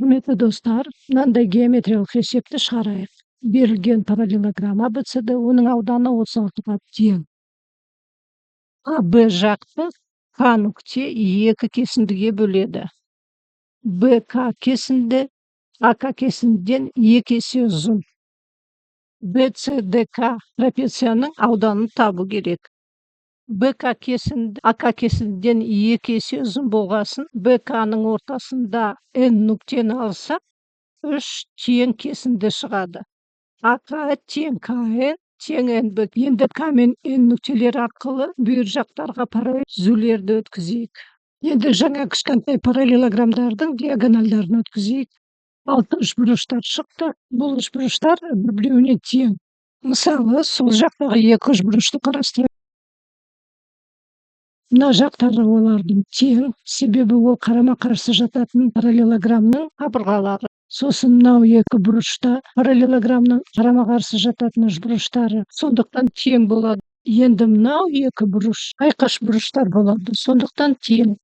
Құрметті достар, мынандай геометриялық есепті шығарайық. Берілген параллелограмм ABCD, оның ауданы 36-ға тең. АБ жақты К нүкте екі кесіндіге бөледі. БК кесінді АК кесіндіден 2 есе ұзын. BCDK трапецияның ауданын табу керек. БК кесінді АК кесіндіден 2 есе ұзын болғасын, БК-ның ортасында N нүктені алсақ, 3 тең кесінді шығады. АК тең КN тең NB. Енді К мен N нүктелері арқылы бүйір жақтарға параллель түзулерді өткізейік. Енді жаңа кішкентай параллелограммдардың диагональдарын өткізейік. 6 үшбұрыштар шықты. Бұл үшбұрыштар бір-біріне тең. Мысалы, сол жақтағы 2 үшбұрышты қарастырайық. Мына жақтары олардың тең, себебі ол қарама-қарсы жататын параллелограммның қабырғалары. Сосын мынау 2 бұрышта параллелограммның қарама-қарсы жататын үшбұрыштары, сондықтан тең болады. Енді мынау 2 бұрыш айқаш бұрыштар болады, сондықтан тең.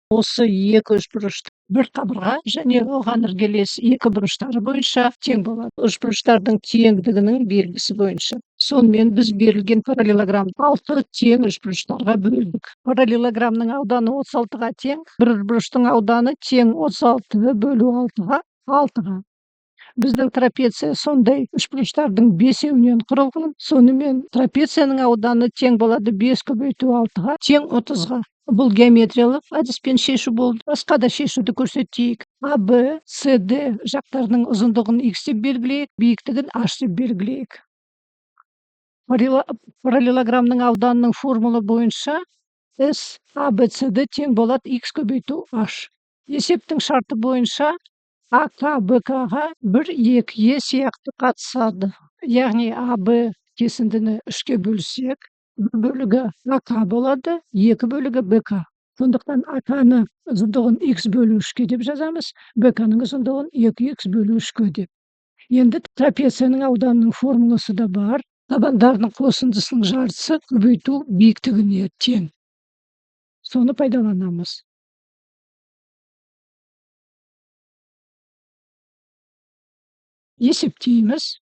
Осы 2 үшбұрышты бір қабырға және оған іргелес 2 бұрыштары бойынша тең болады. Үшбұрыштардың теңдігінің белгісі бойынша. Сонымен біз берілген параллелограммды 6 тең үшбұрыштарға бөлдік. Параллелограммның ауданы 36-ға тең, бір үшбұрыштың ауданы тең 36 бөлу 6-ға 6-ға. Біздің трапеция сондай үшбұрыштардың 5-еуінен құрылған. Сонымен трапецияның ауданы тең болады 5 көбейту 6-ға тең 30-ға. Бұл геометриялық әдіспен шешу болды. Басқа да шешуді көрсетейік. АБ, СД жақтарының ұзындығын X деп белгілейік, биіктігін H деп белгілейік. Параллелограммның ауданының формула бойынша S ABCD тең болады X көбейту H. Есептің шарты бойынша АК БК-ға 1-2 сияқты қатысады. Яғни АБ кесіндіні 3-ке бөлсек, 1 бөлігі АК болады, 2 бөлігі БК. Сондықтан АК-ны ұзындығын X бөлу 3-ке деп жазамыз, БК-ның ұзындығын 2X бөлу 3-ке деп. Енді трапецияның ауданының формуласы да бар. Табандарының қосындысының жартысы көбейту биіктігіне тең. Соны пайдаланамыз. Есептейміз.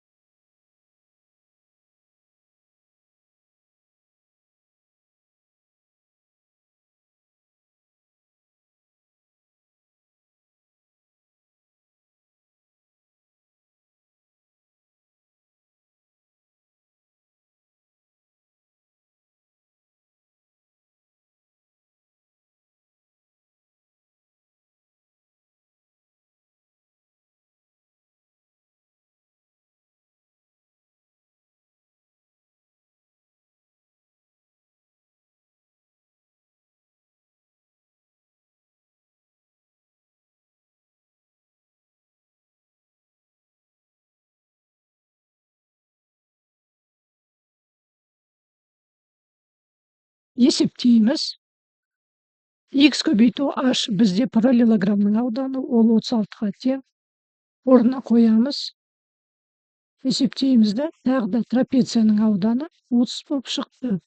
Есептейміз. X көбейту H бізде параллелограммның ауданы, ол 36-ға тең. Орнына қоямыз. Есептейміз да, тағы да трапецияның ауданы 30 болып шықты.